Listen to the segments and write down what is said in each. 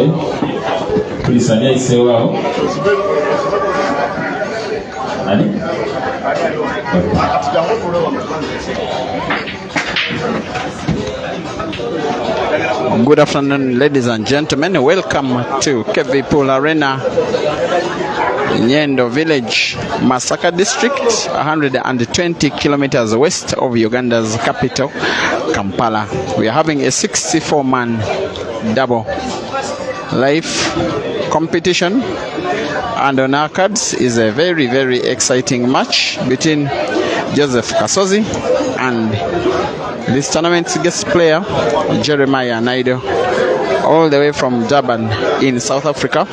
Okay. Please, Anya, say wow. Ani? Good afternoon, ladies and gentlemen. Welcome to KV Pool Arena, Naido Village, Masaka District, 120 kilometers west of Uganda's capital, Kampala. We are having a 64-man double life competition, and on our cards is a very, very exciting match between Joseph Kasozi and this tournament's guest player, Jeremiah Naido, all the way from Durban in South Africa.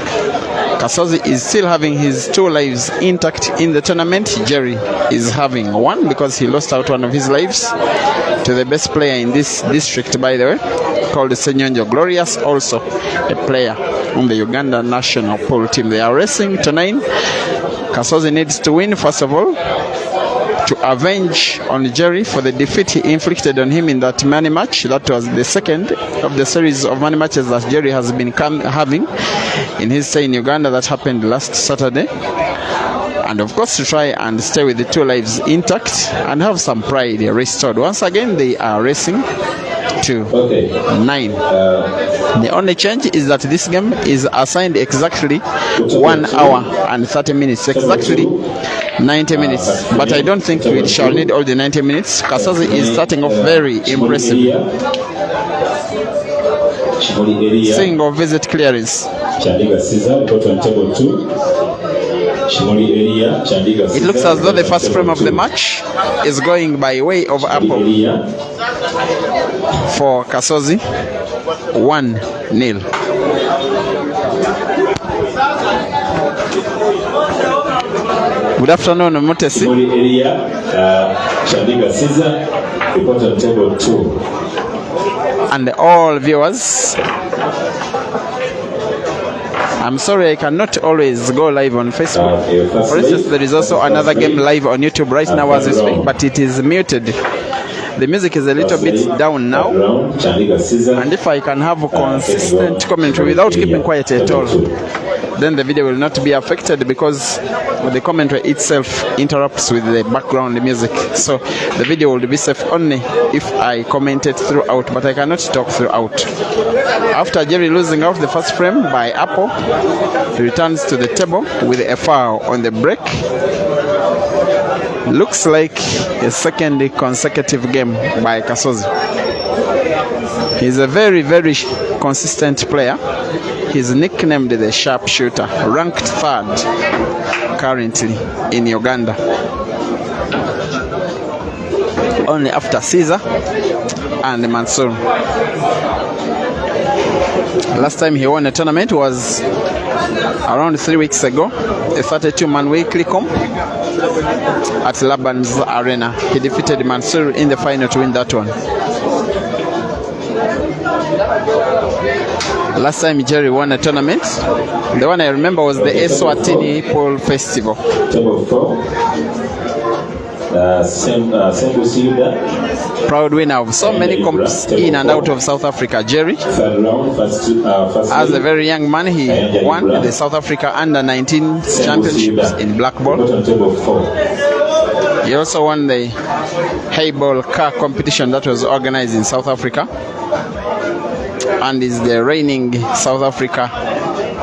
Kasozi is still having his 2 lives intact in the tournament. Jerry is having 1 because he lost out 1 of his lives to the best player in this district, by the way, called Senyonjo Glorious, also a player on the Uganda national pool team. They are racing to 9. Kasozi needs to win, first of all, to avenge on Jerry for the defeat he inflicted on him in that money match. That was the second of the series of money matches that Jerry has been having in his stay in Uganda. That happened last Saturday. And of course, to try and stay with the 2 lives intact and have some pride restored. Once again, they are racing to 9. The only change is that this game is assigned exactly 1 hour and 30 minutes, exactly 90 minutes, but I don't think we shall need all the 90 minutes. Kasozi is starting off very impressive. Single visit clearance. It looks as though the first frame of the match is going by way of apple for Kasozi. 1-0. Good afternoon, Mutesi. And all viewers. I'm sorry I cannot always go live on Facebook. For instance, there is also another game live on YouTube right now as we speak, but it is muted. The music is a little bit down now, and if I can have a consistent commentary without keeping quiet at all, then the video will not be affected because the commentary itself interrupts with the background music. So the video will be safe only if I commented throughout, but I cannot talk throughout. After Jerry losing out the first frame by apple, he returns to the table with a foul on the break. Looks like a second consecutive game by Kasozi. He's a very, very consistent player. He's nicknamed the sharpshooter, ranked 3rd currently in Uganda, only after Caesar and Mansour. Last time he won a tournament was around 3 weeks ago, a 32-man weekly comp at Laban's Arena. He defeated Mansour in the final to win that one. Last time Jerry won a tournament, the one I remember was the Eswatini Pool Festival. Proud winner of so many comps in and out of South Africa. Jerry, as a very young man, he won the South Africa Under-19 Championships in black ball. He also won the Hayball car competition that was organized in South Africa, and is the reigning South Africa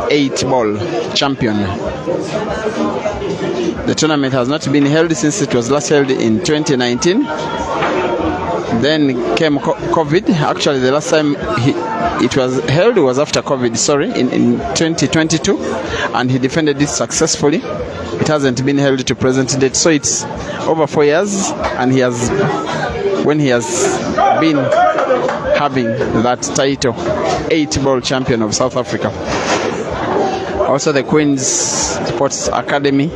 8-ball champion. The tournament has not been held since it was last held in 2019. Then came COVID. Actually, the last time it was held was after COVID, in 2022, and he defended it successfully. It hasn't been held to present date, so it's over 4 years, and when he has been having that title, 8-ball champion of South Africa. Also the Queen's Sports Academy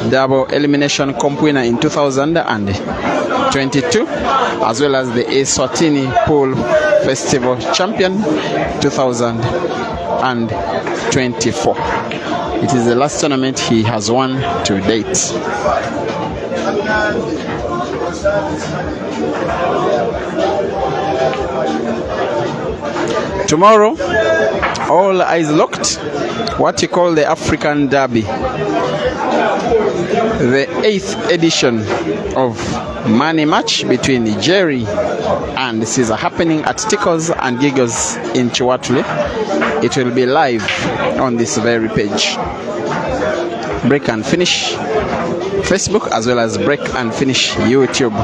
double elimination comp winner in 2022, as well as the Eswatini Pool Festival champion 2024. It is the last tournament he has won to date. Tomorrow All eyes locked. What you call the African Derby. The 8th edition of Money Match between Jerry and Caesar happening at Tickles and Giggles in Chiwatule. It will be live on this very page. Break and Finish Facebook as well as Break and Finish YouTube.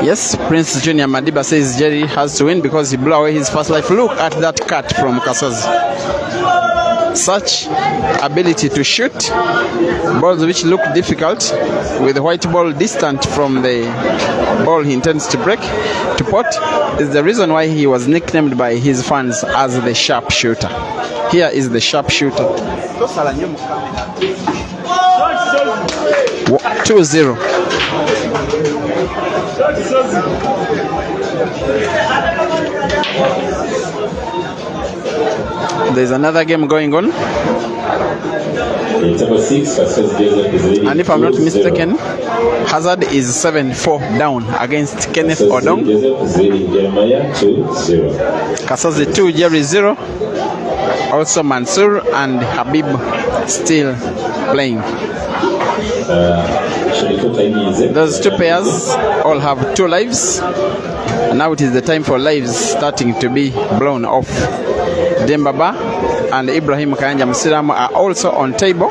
Yes, Prince Junior Madiba says Jerry has to win because he blew away his first life. Look at that cut from Kasozi. Such ability to shoot balls which look difficult with the white ball distant from the ball he intends to break to pot is the reason why he was nicknamed by his fans as the sharp shooter. Here is the sharp shooter. 2-0. There's another game going on. And if I'm not mistaken, Hazard is 7-4 down against Kenneth Odong. Kasozi 2, Jerry 0. Also Mansour and Habib still playing. Those two pairs all have 2 lives. Now it is the time for lives starting to be blown off. Dembaba and Ibrahim Kayanja Msiramu are also on table.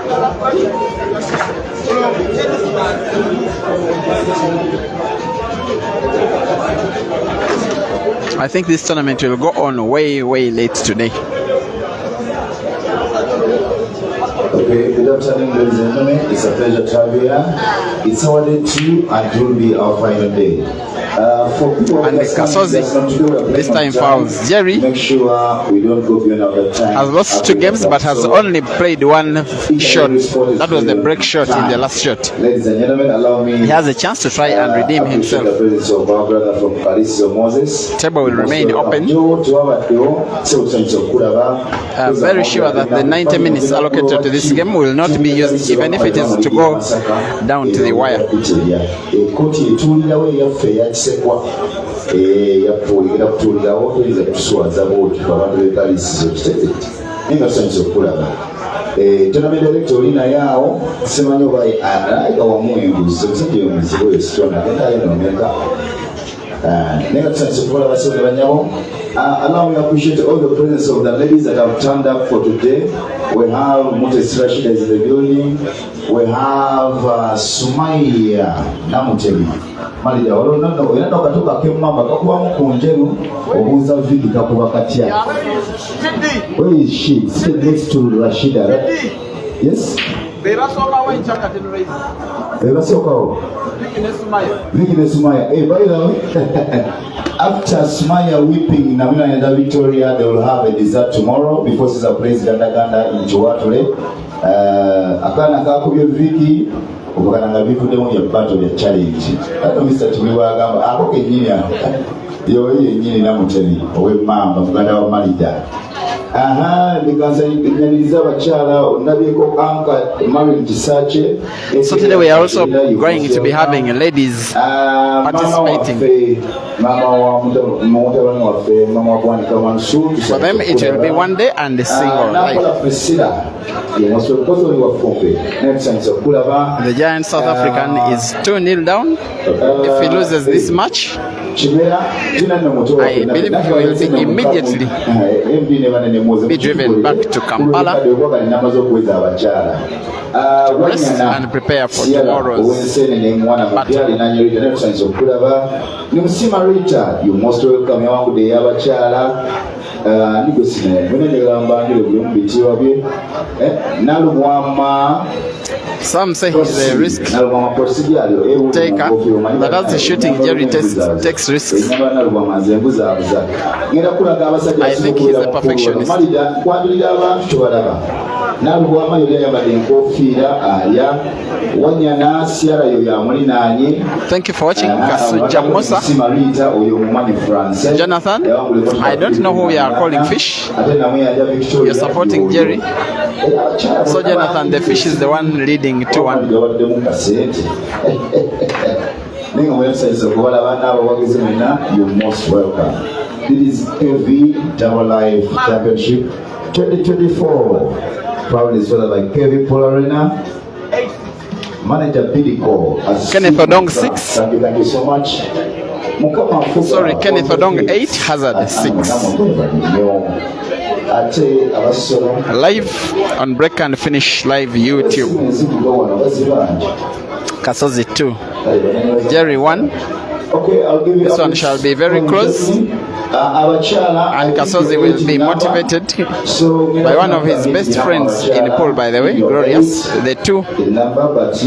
I think this tournament will go on way late today. Okay, good afternoon, ladies and gentlemen. It's a pleasure to have you here. It's our day 2 and it will be our final day. For people and the Kasozi this time fouls. Jerry make sure we don't go beyond our time. Has lost 2 games but has only played 1 shot. That was the break shot in the last shot. Ladies and gentlemen, allow me. He has a chance to try and redeem himself. The presence of our brother from Moses. Table will remain open. Very sure that the 90 minutes allocated to this game will not be used, even if it is to go down to the wire. Tournament director ina yao simanyo bai anaika wa muingu sokije muzibo estona kenda yeno meka nega tsanse kwa baso banyawo. Allow me to appreciate all the presence of the ladies that have turned up for today. We have Mutes Rashida is in the building. We have Sumaya Namuteli. Malida walo nando ina katoka kemamba kakuwa mukunjeru obuza vidi kakuwa katia. Where is she? Sit next to Rashida, right? Yes? Sumaya. Hey, by the way, after Sumaya weeping in Amina Victoria, they will have a dessert tomorrow before Caesar plays Ganda-Ganda in Chiwatule. Akana kakubye viki okukananga bivudemu ya battle ya challenge. Ate Mr. Tumiwa agamba akoke nyini yo nyini namuteli owe mamba muganda wa Malida. So today we are also going to be having ladies participating. For them it will be 1 day and a single life. The giant South African is 2-0 down. If he loses this match, I believe he will be immediately be driven back to Kampala to rest and prepare for tomorrow's battle. You most welcome Some say he's a risk taker, but as the shooting, Jerry takes risks. I think he's a perfectionist. Thank you for watching. Kasuja Jonathan, I don't know who we are calling fish. You're supporting Jerry. So Jonathan, the fish is the one leading 2-1. You're most welcome. This is KV Double Life Championship 2024. Proudly sponsored by KV Polarina. Manager Bidiko. Kenneth Odong 6. Thank you so much. Sorry, Kenneth Odong 8, Hazard 6. Live on Break and Finish Live YouTube. Kasozi 2. Jerry 1. Okay, I'll give you this one shall be very close. And Kasozi will be motivated by one of his best friends in the pool, by the way, Glorious. The two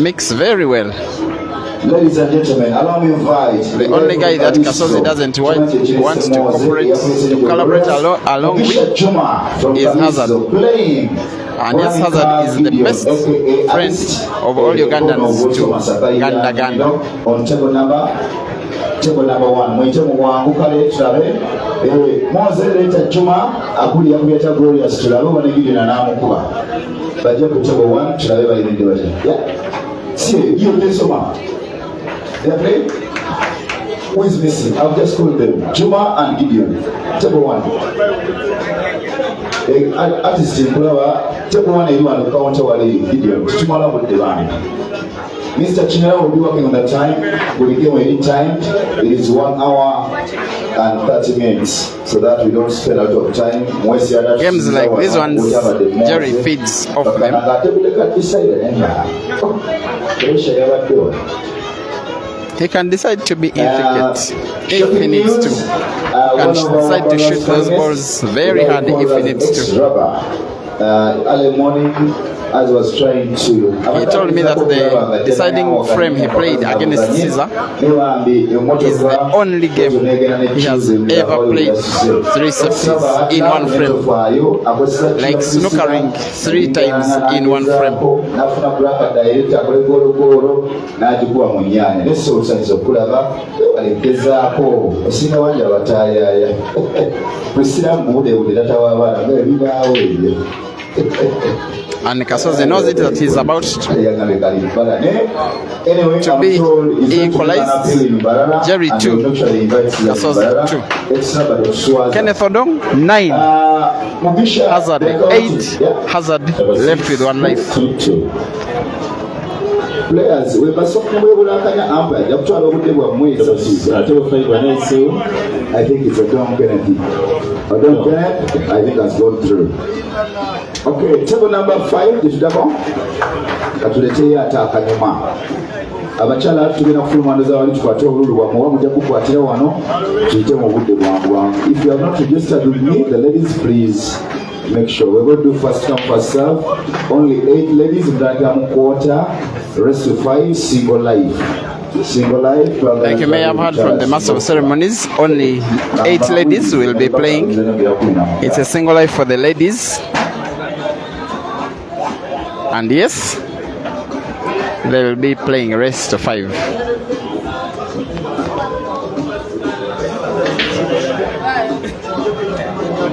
mix very well. Ladies and gentlemen, allow me to invite the only guy that Kasozi doesn't want to collaborate along with is Hazard. And yes, Hazard is the best friend of all Ugandans to Ganda-Ganda. On table number 1, mwitemu wangu kale tulabe Moze leta Juma akuli yakubya cha Glorious tulabe wanegidi na namukuba bajja ku table 1 tulabe bayirinde bati see you play so much they play who is missing. I've just called them Juma and Gideon. Table 1 artist in Kulawa table 1 eri wano counter wali Gideon tumala budde bani. Mr. Chinera will be working on the time. We'll give any time. It is 1 hour and 30 minutes, so that we don't spend a lot of time. Games like these ones, Jerry feeds off them. He can decide to be intricate if he needs to. He can decide to shoot those balls very hard if he needs to. Early morning, as I was trying to. He told me that the deciding frame he played against Caesar is the only game he has ever played 3 sets in 1 frame, like snookering 3 times in 1 frame. And Kasozi knows it that he's about to be equalized. Jerry 2, Kasozi 2. Kenneth Odong 9, Hazard 8, Hazard left with 1 life. Players, we must talk about I think it's a Don Kennedy. Don Kennedy, I think has gone through. Okay, table number 5 is double. Katuletea ataka nyuma. Abachala tugenda kufuluma ndoza wali tukwate obululu bwa muwa mujja kukwatira wano tuyite mu budde bwangu. If you have not registered with me, the ladies please make sure. We're going to do first come first serve. Only 8 ladies in that quarter. The rest of 5 single life. Like you may have heard from the Master of Ceremonies, only 8 ladies will be playing. It's a single life for the ladies. And yes, they will be playing rest of 5.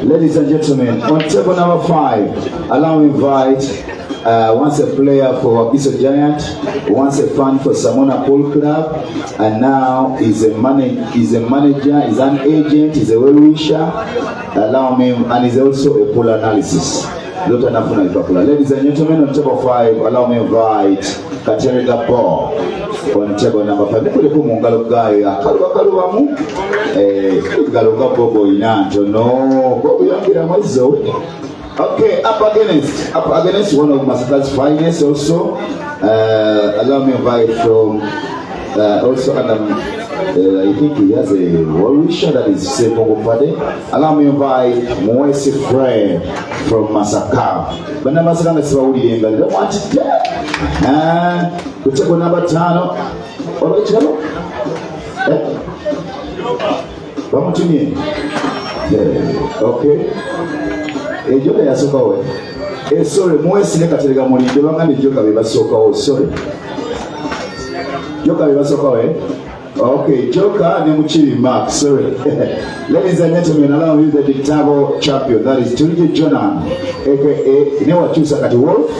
Ladies and gentlemen, on table number 5, allow me to invite once a player for Wakiso Giant, once a fan for Samona Pool Club, and now he's a manager, he's an agent, he's a well-wisher. Allow me, and he's also a pool analysis. Ladies and gentlemen, on table 5, allow me to invite Katerega Paul on table number 5. Okay, up against one of Masaka's finest also. Allow me to invite from also Adam. I think he has a well-wisher that is Sepongo Fade. Allow me to invite Moesi Frey from Masaka. But now Masaka is already in the watch it there. We take number 10. Alright, chalo. Vamos to me. Okay. Ejoka yasoka we. Sorry, Moesi ne Katerega Mulinde bangani joka bebasoka o. Sorry. Joka bebasoka we. Okay, Joker Nemuchiri Mark, sorry. Ladies and gentlemen, allow me the Dictavo champion, that is Tunji Jonan, aka Newa Chusakati Wolf.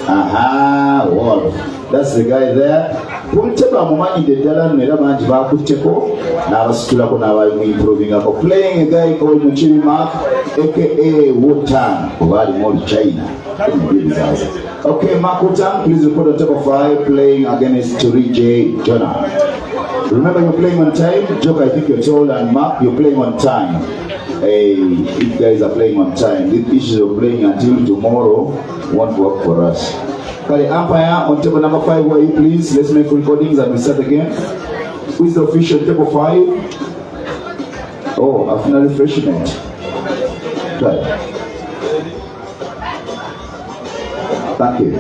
Aha, Wolf. That's the guy there. Puliteba mumanyidde ddala nno era bangi bakutteko n'abasitulako n'abali improvingako. Playing a guy called Muchiri Mark aka Wotan oba ali muri China. Okay, Mark Wotan, please report on top of 5 playing against Turi J. Jonah. Remember you're playing on time. Joke, I think you're told, and Mark, you're playing on time. Hey, you guys are playing on time. This issue of playing until tomorrow won't work for us. Kali umpire on table number 5, where you please? Let's make recordings and we start again. Who is the official table 5? Oh, after refreshment. Right. Thank you.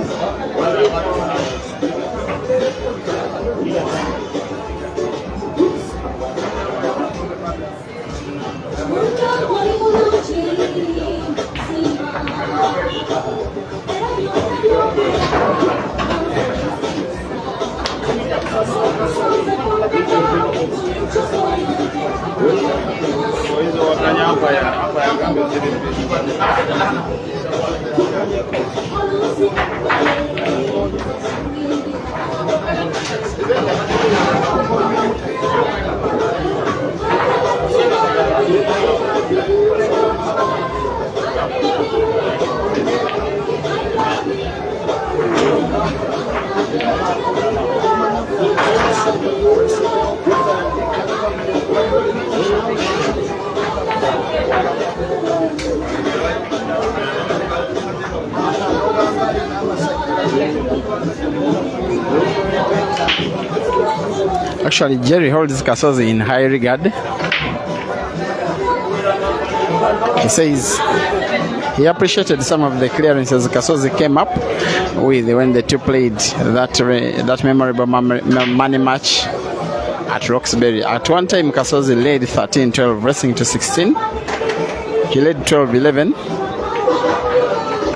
Actually, Jerry holds Kasozi in high regard. He says he appreciated some of the clearances Kasozi came up with when the two played that memorable money match at Roxbury. At one time, Kasozi led 13-12, racing to 16. He led 12-11,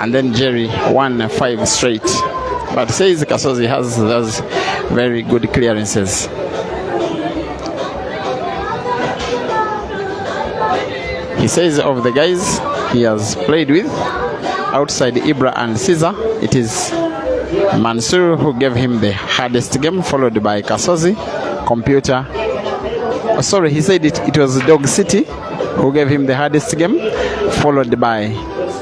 and then Jerry won 5 straight. But says Kasozi has those very good clearances. He says of the guys he has played with outside Ibra and Caesar, it is Mansour who gave him the hardest game, followed by Kasozi, Computer. Oh, sorry, he said it was Dog City who gave him the hardest game, followed by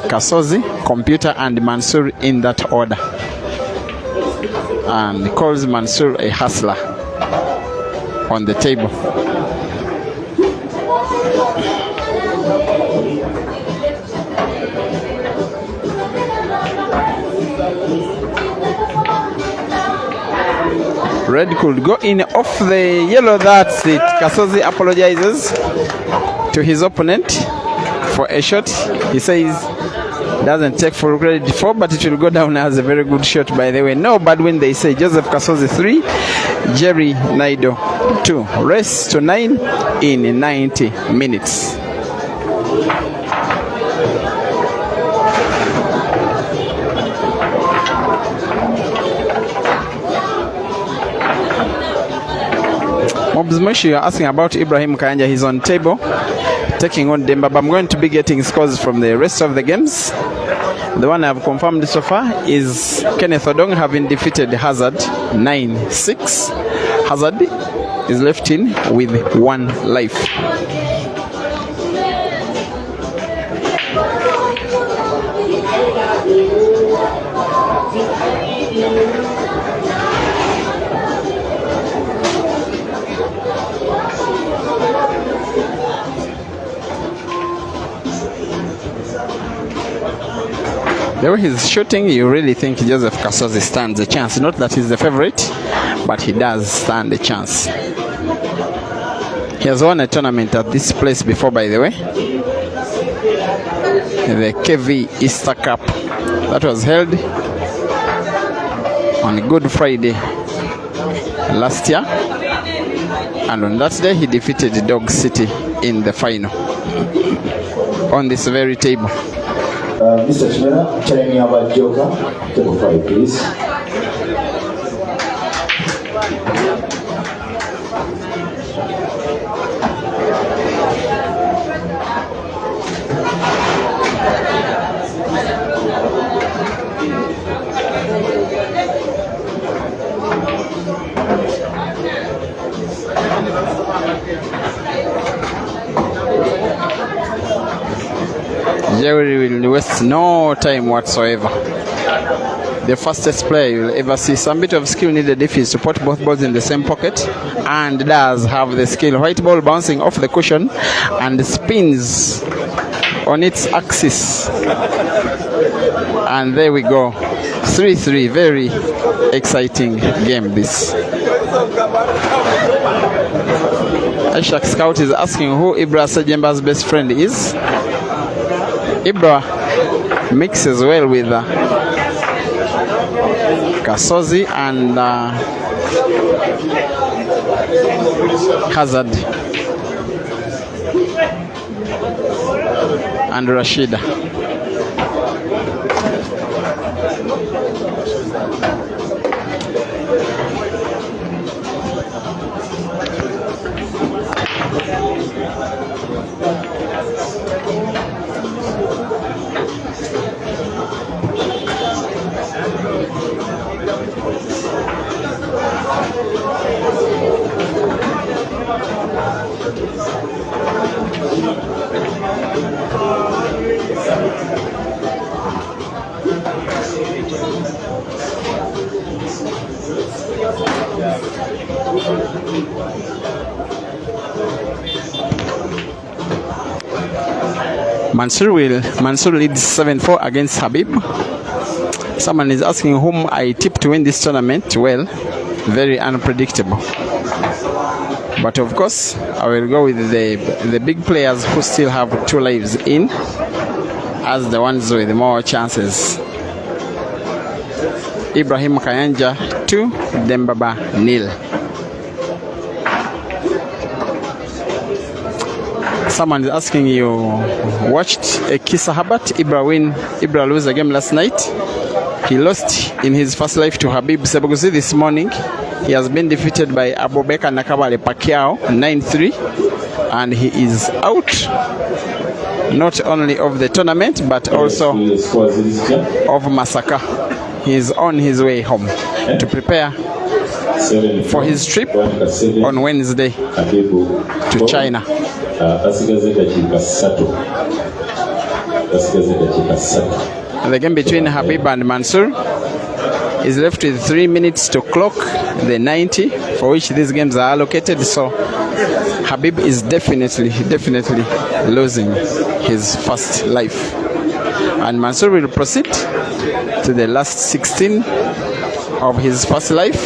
Kasozi, Computer, and Mansour in that order. And calls Mansour a hustler on the table. Red could go in off the yellow. That's it. Kasozi apologizes to his opponent for a shot. He says doesn't take full credit for, but it will go down as a very good shot, by the way. No bad win, they say. Joseph Kasozi 3, Jerry Naido 2. Race to 9 in 90 minutes. Mobs Moshi, you're asking about Ibrahim Kayanja. He's on table, taking on Demba. But I'm going to be getting scores from the rest of the games. The one I've confirmed so far is Kenneth Odong having defeated Hazard 9-6. Hazard is left in with 1 life. The way he's shooting, you really think Joseph Kasozi stands a chance. Not that he's the favorite, but he does stand a chance. He has won a tournament at this place before, by the way. The KV Easter Cup. That was held on Good Friday last year. And on that day, he defeated Dog City in the final on this very table. Mr. Chimera, tell me about Joker. Table 5, please. Jerry will waste no time whatsoever. The fastest player you'll ever see. Some bit of skill needed if he's to put both balls in the same pocket, and does have the skill. White ball bouncing off the cushion and spins on its axis. And there we go. 3-3. Very exciting game this. Ashak Scout is asking who Ibra Sejemba's best friend is. Ibra mixes well with Kasozi and Hazard and Rashida. Mansur leads 7-4 against Habib. Someone is asking whom I tip to win this tournament. Well, very unpredictable. But of course, I will go with the big players who still have 2 lives in as the ones with more chances. Ibrahim Kayanja 2, Dembaba 0. Someone is asking you watched Kisa Habat Ibra lose a game last night. He lost in his first life to Habib Sebuguzi this morning. He has been defeated by Abubakar Nakabale Pacquiao 9-3, and he is out not only of the tournament but also of Masaka. He is on his way home to prepare for his trip on Wednesday to China. The game between Habib and Mansur is left with 3 minutes to clock the 90 for which these games are allocated. So Habib is definitely losing his first life, and Mansur will proceed to the last 16 of his first life.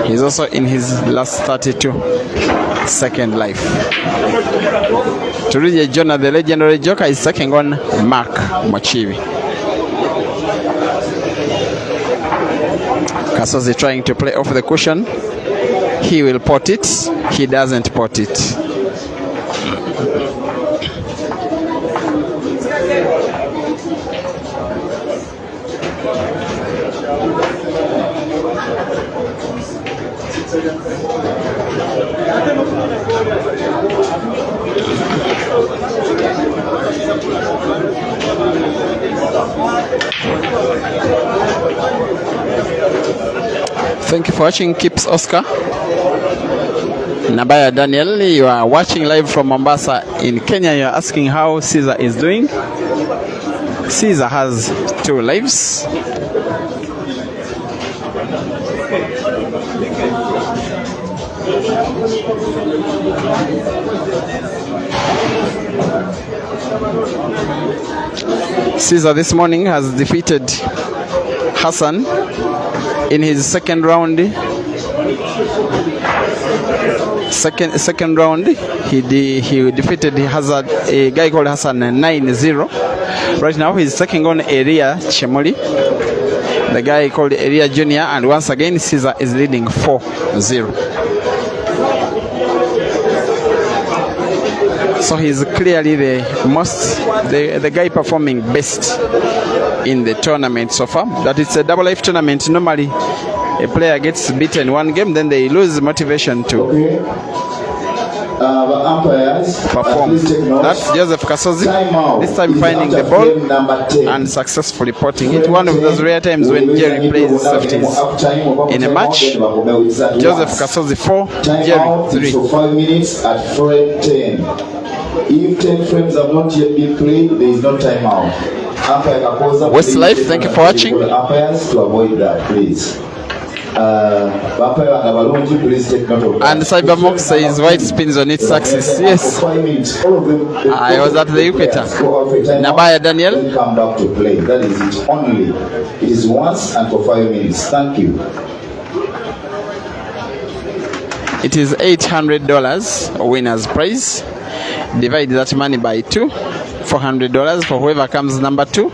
He's also in his last 32 second life. Turije Jonah, the legendary joker, is taking on Mark Mochivi. Kasozi trying to play off the cushion. He will pot it. He doesn't pot it. Thank you for watching. Keeps Oscar. Nabaya Daniel, you are watching live from Mombasa in Kenya. You are asking how Caesar is doing. Caesar has 2 lives. Caesar this morning has defeated Hassan in his second round. Second round, he defeated a guy called Hassan 9-0. Right now he's taking on Eria Chemoli, the guy called Eria Junior, and once again Caesar is leading 4-0. So he's clearly the guy performing best in the tournament so far. That it's a double life tournament. Normally a player gets beaten 1 game, then they lose motivation to The umpires, perform. please take note. That's Joseph Kasozi, Timeout this time is finding the after ball frame number 10. and successfully potting it. One of those rare times when Jerry plays safeties. In a match, Joseph Kasozi 4, Jerry 3. For 5 minutes at frame 10. If 10 frames have not yet been played, there is no timeout. Westlife, thank you for watching. Umpires to avoid that, please. And Cybermox says white spins on its axis. Yes, I was at the equator. Nabaya Daniel. Come back to play. That is it only. It is once and for 5 minutes. Thank you. It is $800 winner's prize. Divide that money by 2. $400 for whoever comes number 2,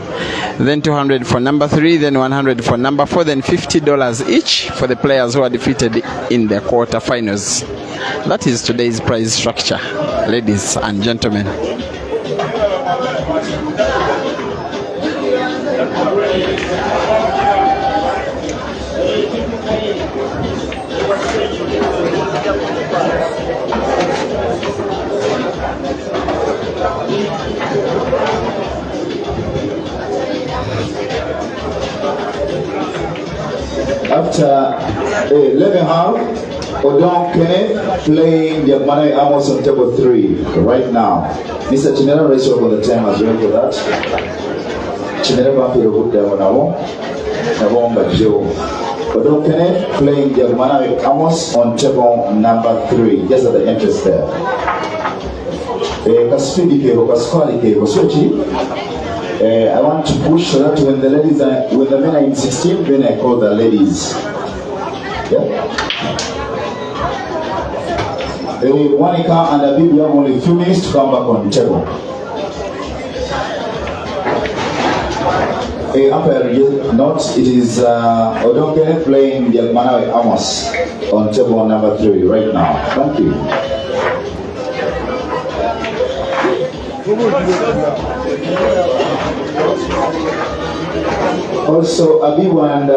then $200 for number 3, then $100 for number 4, then $50 each for the players who are defeated in the quarterfinals. That is today's prize structure, ladies and gentlemen. After 11 half, Odon Kenneth playing the Manai Amos on table 3 right now. Mr. Chinera, raise up on the time as well for that. Chinera Bampi Robut Davanavo, Navonga Joe. Odon Kenneth playing the Manai Amos on table number 3, just at the entrance there. Kasoi Kasoi. I want to push so that when the ladies are, when the men are in 16, then I call the ladies. Yeah. Monica and Abib, we have only a few minutes to come back on the table. Umpire not, it is Odonke playing the Manawe Amos on table number 3 right now. Thank you. Also, Abibu and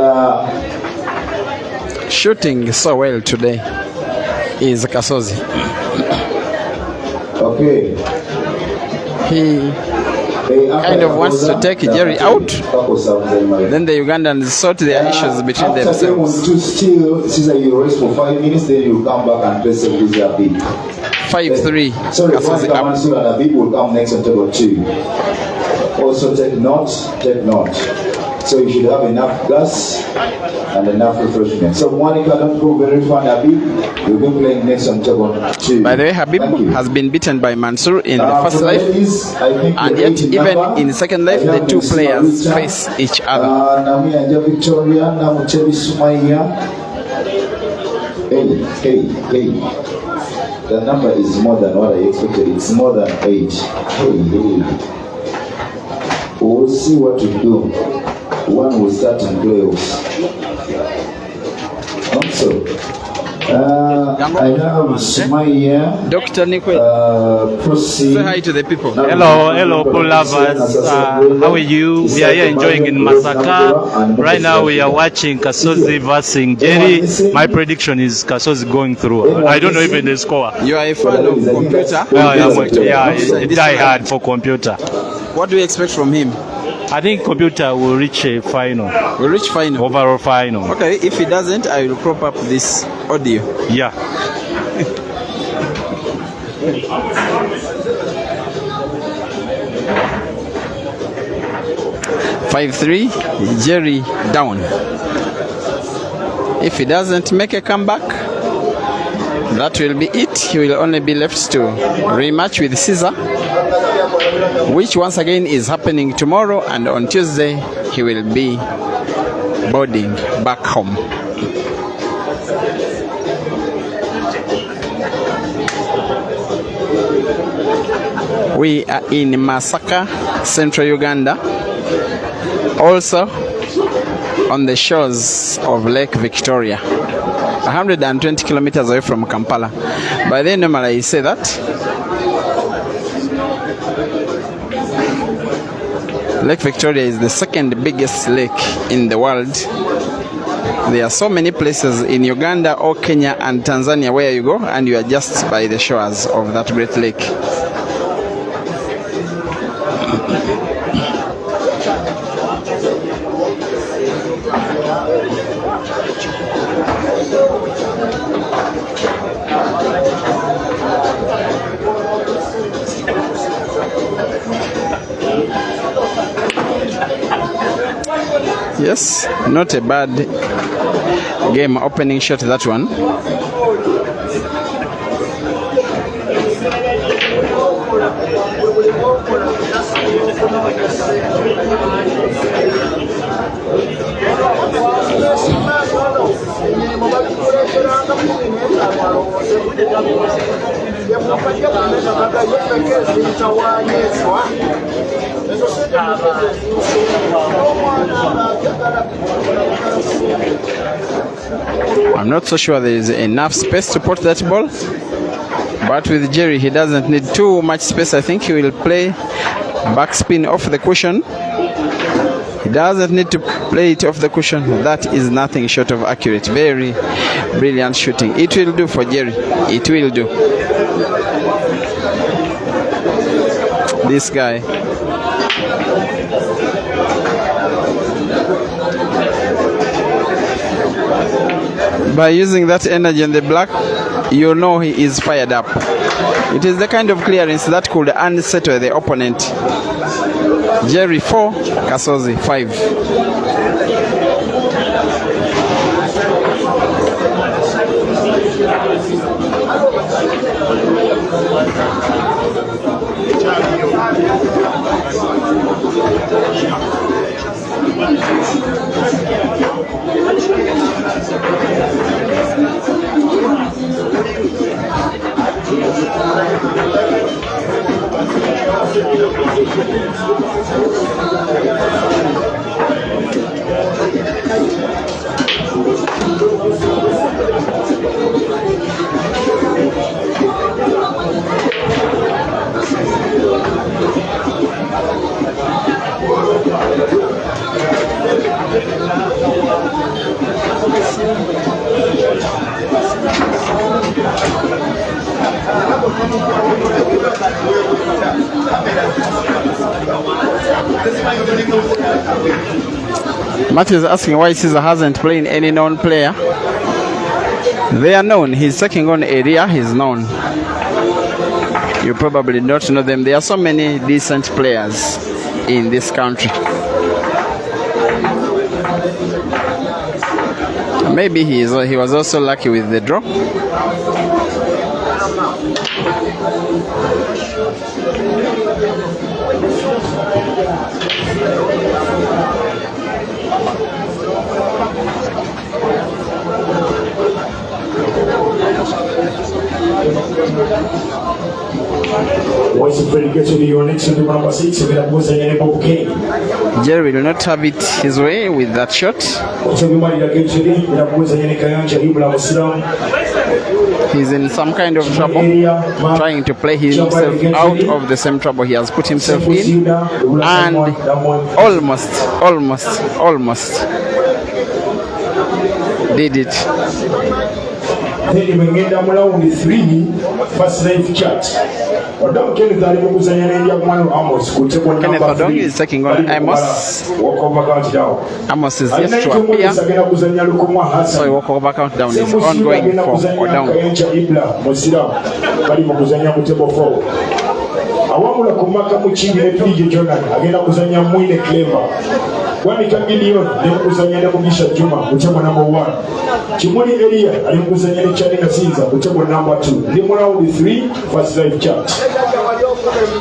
shooting so well today is Kasozi. Okay. He kind of wants to take Jerry out. Then the Ugandans sort their issues between themselves. To still, Caesar, you rest for 5 minutes, then you come back and press the Abib. 5-3. Sorry, Kasozi and Abib will come next on table 2. Also take note. So you should have enough gas and enough refreshment. So Monica, don't go very far, Habib. You'll be playing next on table 2. By the way, Habib has been beaten by Mansour in the first life, and yet even in the second life, the two players face each other. Namia Victoria, Namuchebi Sumaya. Hey. The number is more than what I expected. It's more than 8. Hey. We'll see what to do. One will start in playoffs. Also, I have Sumaya. Dr. Nikwe, say hi to the people. Hello, pool lovers. How are you? We are here enjoying in Masaka. Right now we are watching Kasozi versus Jerry. My prediction is Kasozi going through. I don't know even the score. You are a fan of computer? Yeah, die hard for computer. What do you expect from him? I think computer will reach a final. Will reach final? Overall final. Okay, if he doesn't, I will crop up this audio. Yeah. 5-3, Jerry down. If he doesn't make a comeback, that will be it. He will only be left to rematch with Caesar, which once again is happening tomorrow, and on Tuesday he will be boarding back home. We are in Masaka, Central Uganda, also on the shores of Lake Victoria, 120 kilometers away from Kampala. By then, normally I say that Lake Victoria is the second biggest lake in the world, There are so many places in Uganda or Kenya and Tanzania where you go and you are just by the shores of that great lake. Yes, not a bad game opening shot, that one. I'm not so sure there is enough space to put that ball, but with Jerry he doesn't need too much space. I think he will play backspin off the cushion. He doesn't need to play it off the cushion. That is nothing short of accurate. Very brilliant shooting. It will do for Jerry. It will do. This guy. By using that energy on the black, you know he is fired up. It is the kind of clearance that could unsettle the opponent. Jerry 4, Kasozi 5. Matt is asking why Caesar hasn't played any known player. They are known. He's taking on area. He's known. You probably don't know them. There are so many decent players in this country. Maybe he was also lucky with the draw. Jerry will not have it his way with that shot. He's in some kind of trouble, trying to play himself out of the same trouble he has put himself in, and almost did it. Kenneth Odong is taking on Amos. Amos is yet to appear, so a walkover countdown is ongoing for Odong. Awamula kumaka muchindi nepilije Jonathan agenda kuzanya mwine Clever Wanika Gideon kuzanya na Mugisha Juma mchamo number 1 Chimuli Elia alimkuzanya na Chani Kasinza mchamo number 2 Limu round 3 first live chat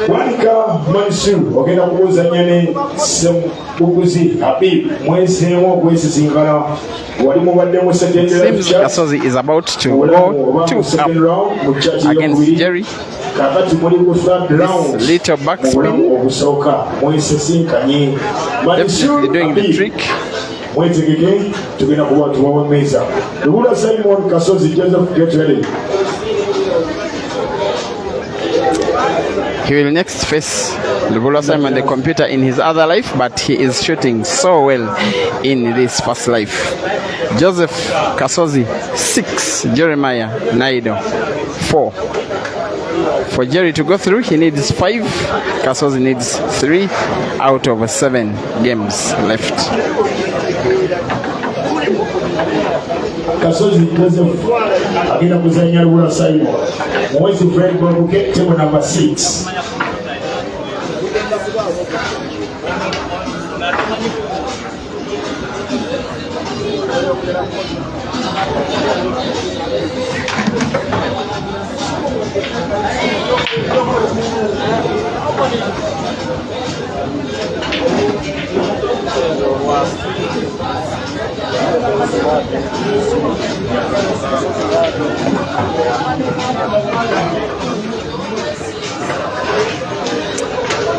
Wanika Mansur agenda kuzanya na Sembuguzi Habib mwezi mwezi zingana walimu wademo second round chat Kasozi is about to go 2 up against Jerry. This little backspin, definitely doing the trick. He will next face Lubula Simon, the computer, in his other life, but he is shooting so well in this first life. Joseph Kasozi 6, Jeremiah Naido 4. For Jerry to go through, he needs 5. Kasozi needs 3 out of 7 games left. Kasozi Joseph agenda kuzanya Lula Simon. Mwezi Fred Babuke, table number 6.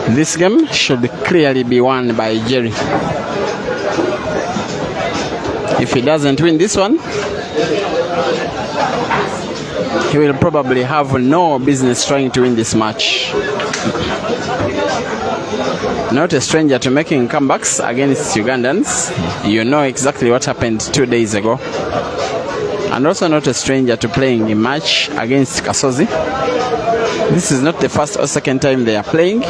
This game should clearly be won by Jerry. If he doesn't win this one, he will probably have no business trying to win this match. Not a stranger to making comebacks against Ugandans. You know exactly what happened 2 days ago. And also not a stranger to playing a match against Kasozi. This is not the first or second time they are playing.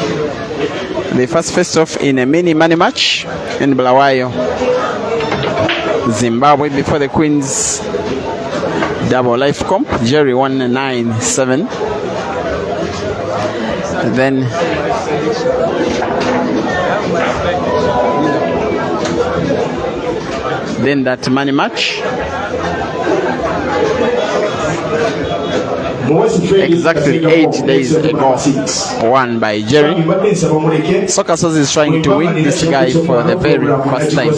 They first faced off in a mini money match in Bulawayo, Zimbabwe, before the Queens double life comp. Jerry won 9-7. Then that money match, exactly 8 days ago, won by Jerry. So Kasozi is trying to win this guy for the very first time.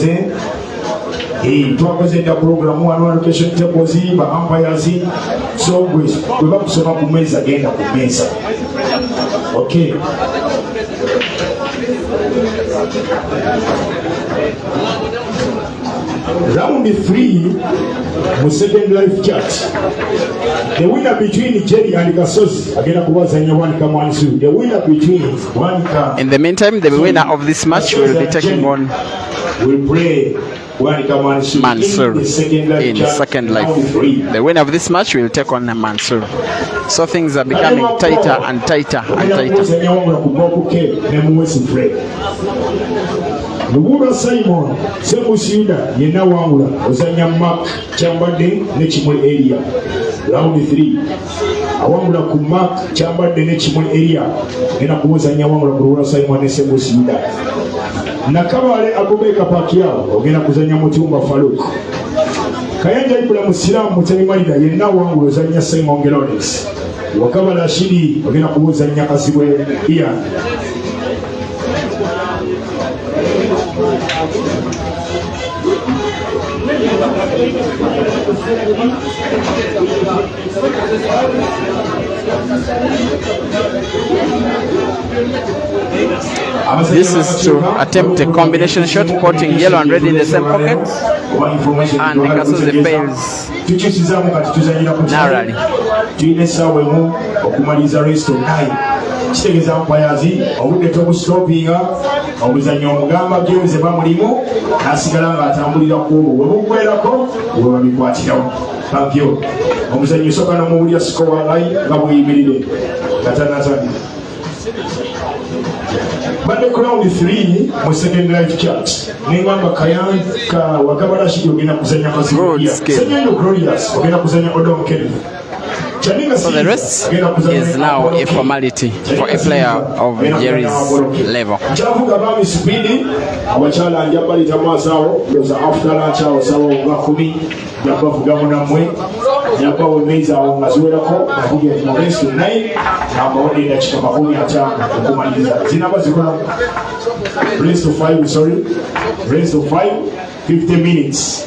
Twakozenda program wano allocation tables ba umpires so we bakusoma ku meza genda ku meza. Okay, round 3 mu second life chat, the winner between Jerry and Kasozi agenda kubazanya one Kamansu. The winner between one Kam. In the meantime, the winner of this match will be taking on will play Mansur in second life. The winner of this match will take on Mansur. So things are becoming tighter and tighter and tighter. Lubula Simon Semusiuda yena wangula ozanya Mark Chambade ne Chimwe area. Round 3 awangula ku Mark Chambade ne Chimwe area ena kuozanya wangula ku Lubula Simon ne Semusiuda. Nakabale akobeka paki yao ogenda kuzanya Mutumba Faruk. Kayanja ibula Musilamu Mutani Maida yena wangula ozanya Simon Geronis. Wakabala Shidi ogenda kuozanya Kasibwe Ian. This is to attempt a combination shot, putting yellow and red in the same pocket, and Kasozi fails narrowly. Kitegeza mpayazi obudde tobustoppinga obuzanyo omugamba games bamulimu nasigala nga atambulira ku webugwerako webabikwatirawo. Thank you. Omuzanyo soka nomuwulya score line nga bweyimirire katanatani. Bade round 3 mu second life chat nengamba Kayanka Wakabala Shidi ogenda kuzanya Kasozi. Senyo Glorious ogenda kuzanya Odom Kelly. So the rest is now a formality for a player of Jerry's level. Race to 50 minutes.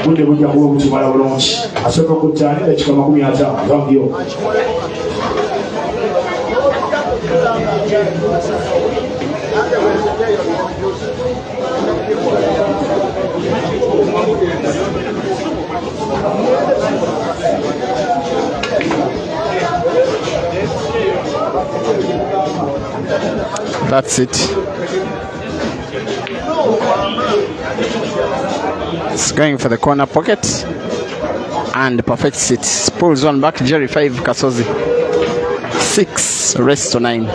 Bude bujja kuba bukimala bulungi. Asooka kuttaani dakika 15. Thank you. That's it. It's going for the corner pocket and perfects it. Pulls one back. Jerry 5, Kasozi 6, rest to 9.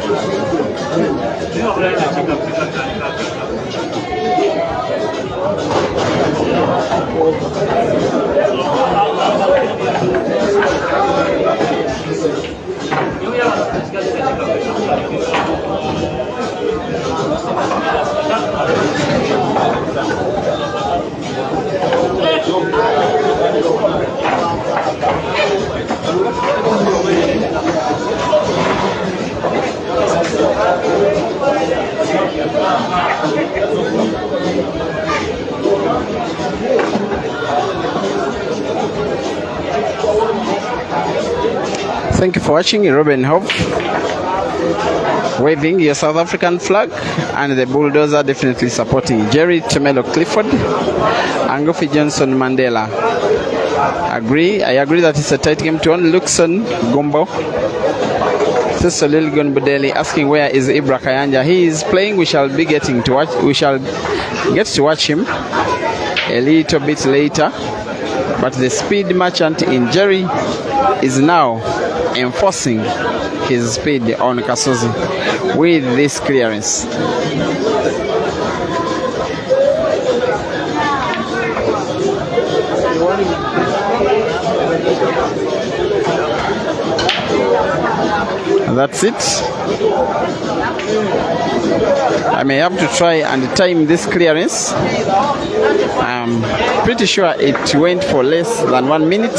Thank you for watching. Robin Hope waving your South African flag, and the Bulldozer definitely supporting Jerry Temelo Clifford, Angofi Johnson Mandela. I agree that it's a tight game to one. Luxon Gombo. Solil Gunbudeli asking where is Ibra Kayanja. He is playing. We shall be getting to watch. We shall get to watch him a little bit later. But the speed merchant in Jerry is now enforcing his speed on Kasozi with this clearance. That's it. I may have to try and time this clearance. I'm pretty sure it went for less than 1 minute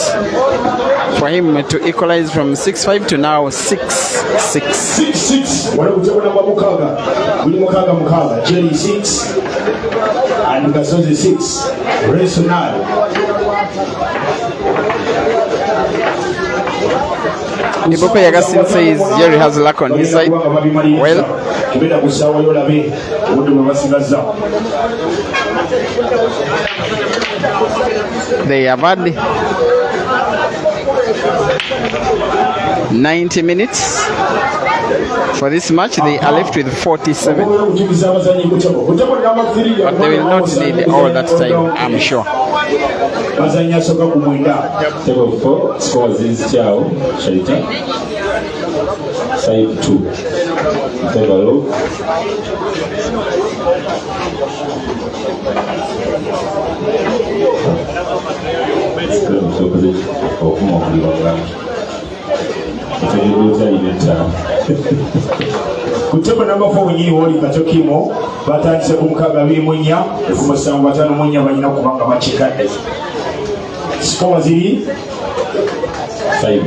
for him to equalize from 6-5 to now 6-6. 6-6. Jerry 6 and Kasozi 6. Race now. Ibope Yagasin says Jerry has luck on his side. Well, they have had 90 minutes for this match. They are left with 47, but they will not need all that time, I'm sure. Table 4 scores is Chao Sharita 5-2. Table low. Kutebo number 4 wenyewe wali katokimo batandise kumukaga bimunya ekumusanga batano munya balina kubanga machikadde. Score ziri 5-2.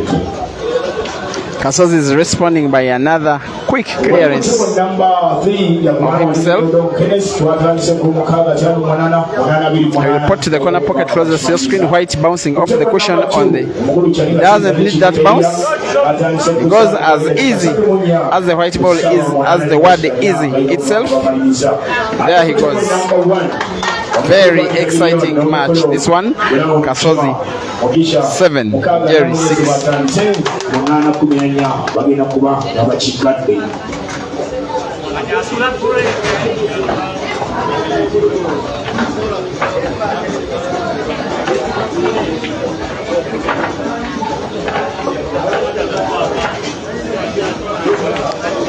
Kasozi is responding by another quick clearance of himself. I report to the corner pocket closest to your screen. White bouncing off the cushion on the. Doesn't need that bounce. It goes as easy as the white ball is, as the word easy itself. There he goes. Very exciting match. This one, Kasozi 7, Jerry 6.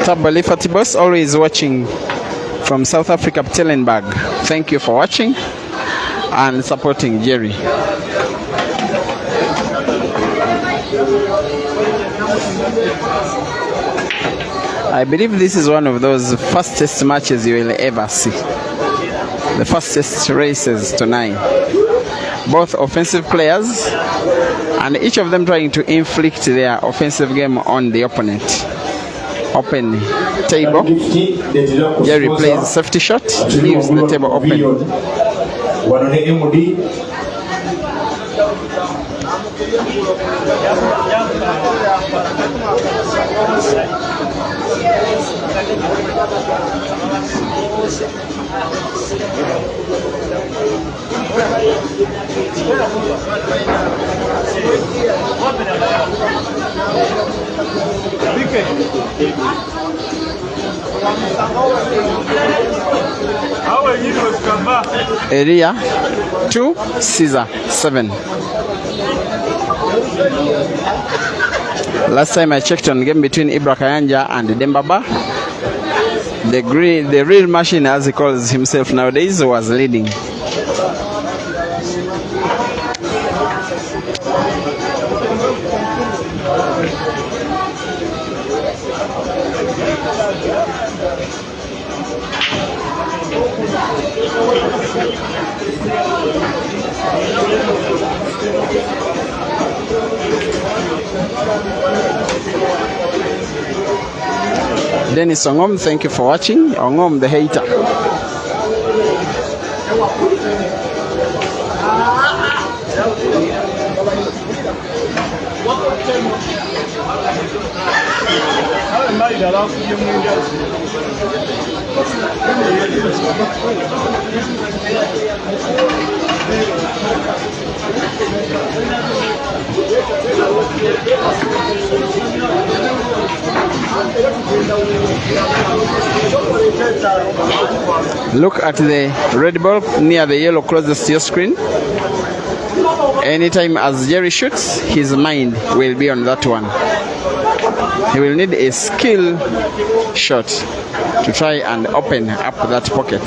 Tabali Fatibos, always watching from South Africa, Ptelenberg. Thank you for watching and supporting Jerry. I believe this is one of those fastest matches you will ever see. The fastest races tonight. Both offensive players, and each of them trying to inflict their offensive game on the opponent. Open table. Jerry plays safety shot, leaves the table open. How are you, Kamba? Area 2, Caesar 7. Last time I checked on game between Ibra Kayanja and Dembaba, the real machine, as he calls himself nowadays, was leading. Dennis Ongom, thank you for watching. Ongom the hater. Look at the red ball near the yellow closest to your screen. Anytime as Jerry shoots, his mind will be on that one. He will need a skill shot to try and open up that pocket.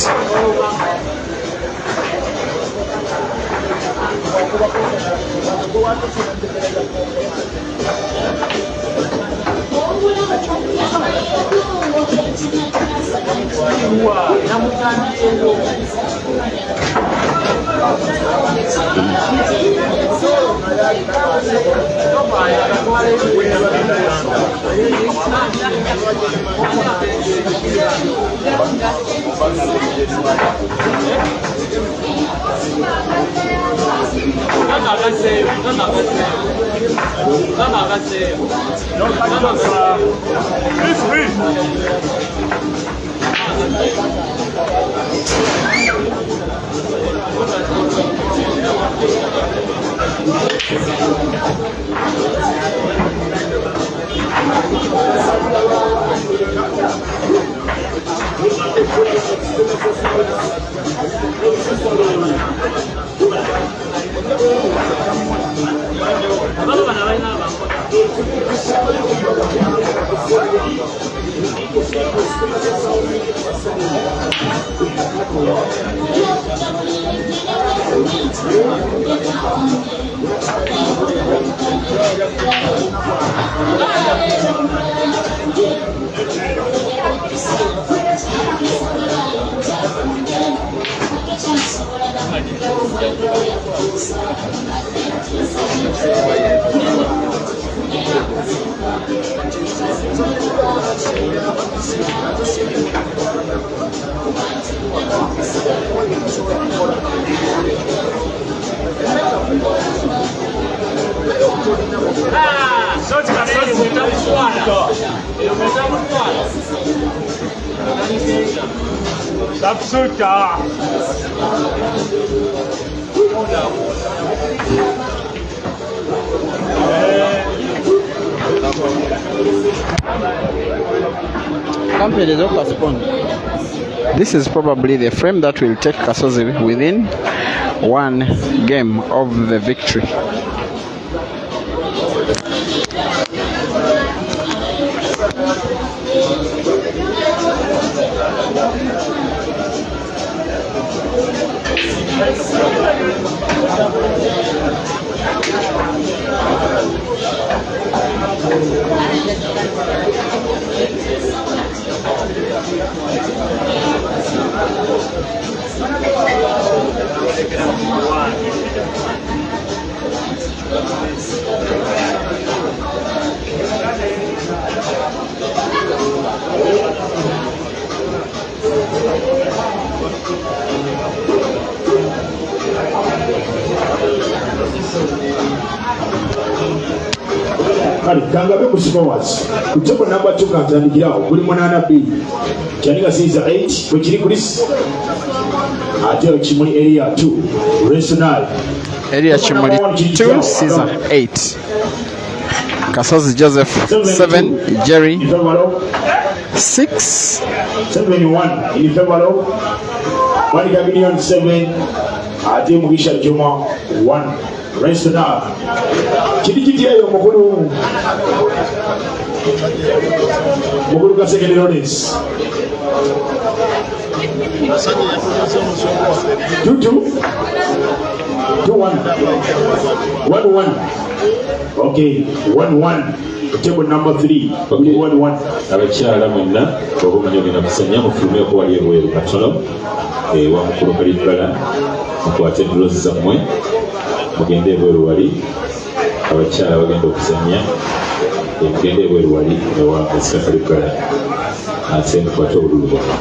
This is probably the frame that will take Kasozi within one game of the victory. Kangabe kusipowazi kutoka namba 2 kantandikirawo kuli munana B kyanika sinza 8 bwe kiri kulisi ate kimuli area 2 regional area kimuli 2 Caesar 8 Kasozi Joseph 7 Jerry 6 71 in February Monica Million 7, Ate Mugisha Juma 1. Rest now. Chidikitia Mokuru. Mokuru ka second notice. 2-2. 2-1. 1-1. Okay, 1-1. Table number 3. Okay. 1-1. Abakyala mwenna obumunyoge kusanya mufulume ko wali ebweru katono wamukulu kalibbala mukwate endolozi zammwe mugende ebweru wali abakyala bagenda okusanya mugende ebweru wali ewamazika kalibbala ate mukwate obululu bwonna.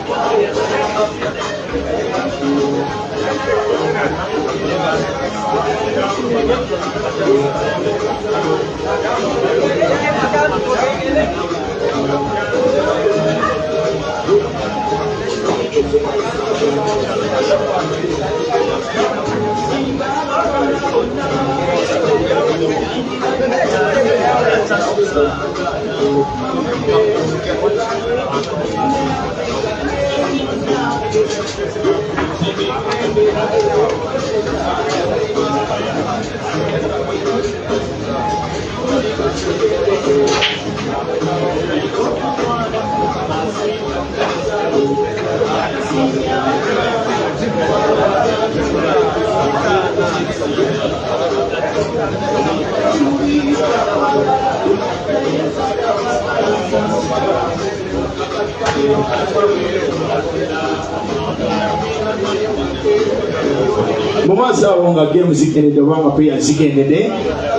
Mumasa wonga game zikenede wanga pia zikenede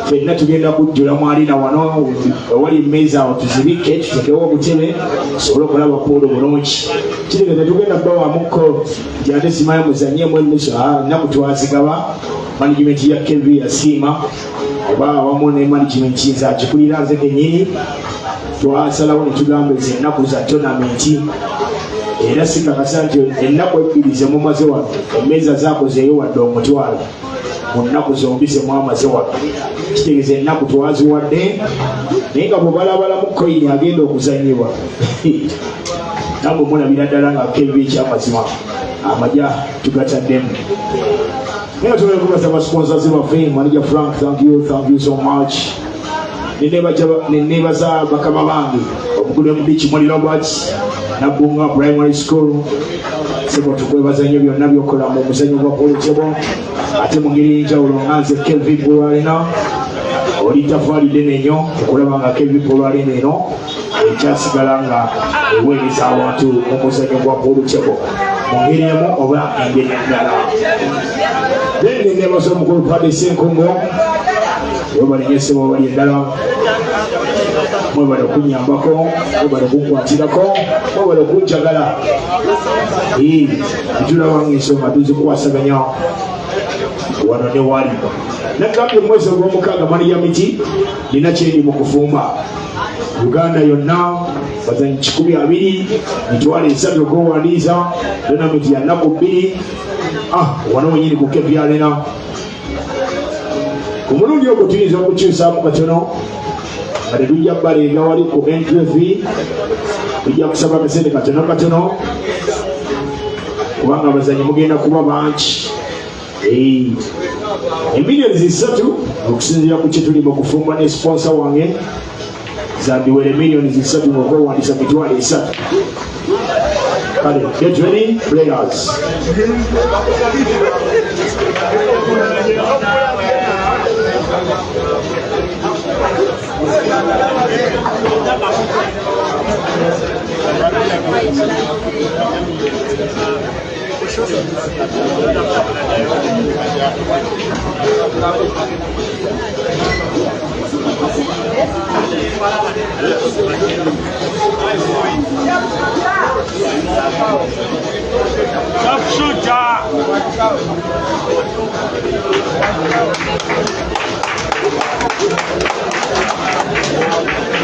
fenna tugenda kujjula mwalina wano wali meza otuzibike tutekewo butebe sobolo kulaba polo bulungi kirigeze tugenda bawa muko jade simaye muzanye mwenusu nakutwazigaba management ya KV ya Sima oba wamone management za chikulira nze kenyini twasalawo ne tugambe ennaku za tournament era sikakasa nti ennaku ebbiri mumaze wano emmeeza zaakozeeyo wadde omutwalo mu nnaku zombi zemwamaze wano kitegeeza ennaku twaziwadde naye nga bwebalabala mu koyini agenda okuzanyibwa nabwe mulabira ddala nga KV ekyamazima amaja tugataddemu. Naye nga tugenda kubaza abasponsazi baffe manager Frank, thank you so much. Nenebaza bakama bange omukulu MD Kimuli Robert Nabunga Primary School sebo tukwebaza nnyo byonna byokola mu muzanyo gwa politebo ate mu ngeri y'enjawulo nga nze Kelvin Polwarina oli tafaali ddene nnyo okulaba nga Kelvin Polwarina eno ekyasigala nga eweereza abantu mu muzanyo gwa politebo mu ngeri emu oba engeri endala. Nenebaza omukulu Padre Senkongo webalenyesebwa bali endala mwebale okunyambako mwebale okukwatirako mwebale okunjagala tulabanga ensonga tuzikwasaganya wano ne wali nagambye omwezi ogw'omukaaga mani ya miti nina kyendi mu kufumba Uganda yonna bazanyi 200 mitwalo 3 okwewandiisa tonamenti ya nnaku 2 wano wenyini ku KV Arena. Ku mulundi ogwo tuyinza okukyusaamu katono kati tujja bbalenga wali ku N12 tujja kusaba akasente katono kubanga abazanyi mugenda kuba bangi emiliyoni 3 okusinziira ku kye tuli mu kufumba ne sponsor wange zandiwere miliyoni 3 ng'okwewandiisa mitwalo 3. Kale, get ready, players.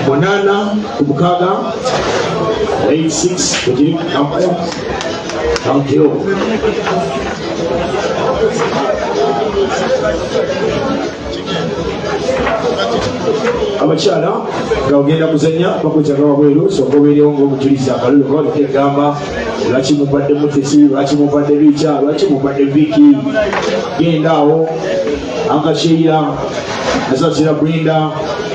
Banana, Kubukaga, 86, Kujik, Kampaya. Thank you. abakyala nga ogenda kuzanya bakwetaka wabweru soka obeerewo ng'omujuliza akalulu kawalika egamba lwaki mubadde mutesi lwaki mubadde bica lwaki mubadde viiki genda awo ankashirira nasasira Brinda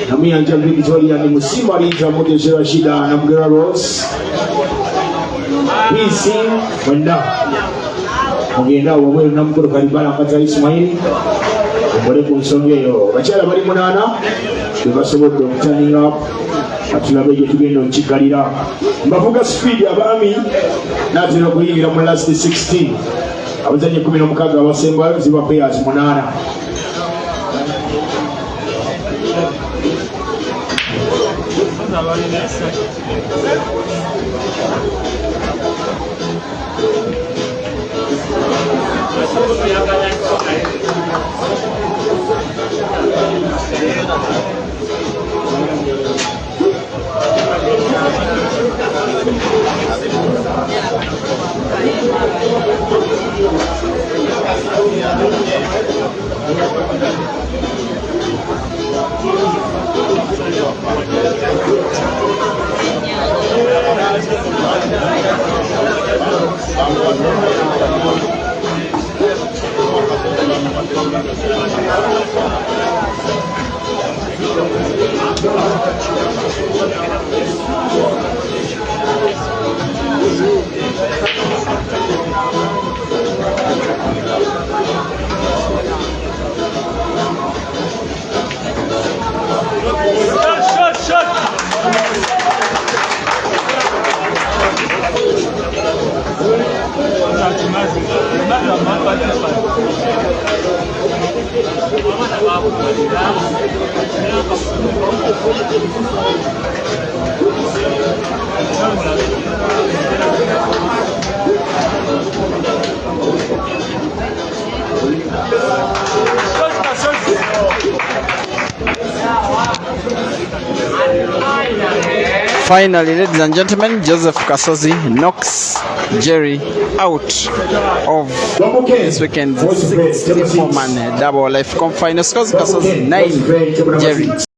namuyanja Victoria ni Musimba Linta Mutesi Rashida na Mugera Rose bisi mwenda mugenda awo wabweru namukulu Kalibala Nkata Ismaili omule ku nsonga eyo bakyala bali 8 bebasobodde okutaninga atulabe gye tugenda okukikalira mbavuga speed abaami natera okuyingira mu last 16 abazanye 16 abasembayo ziba players 8 Finally, ladies and gentlemen, Joseph Kasozi knocks Jerry out of this weekend's 64-man double life comp final scores. Kasozi 9, Jerry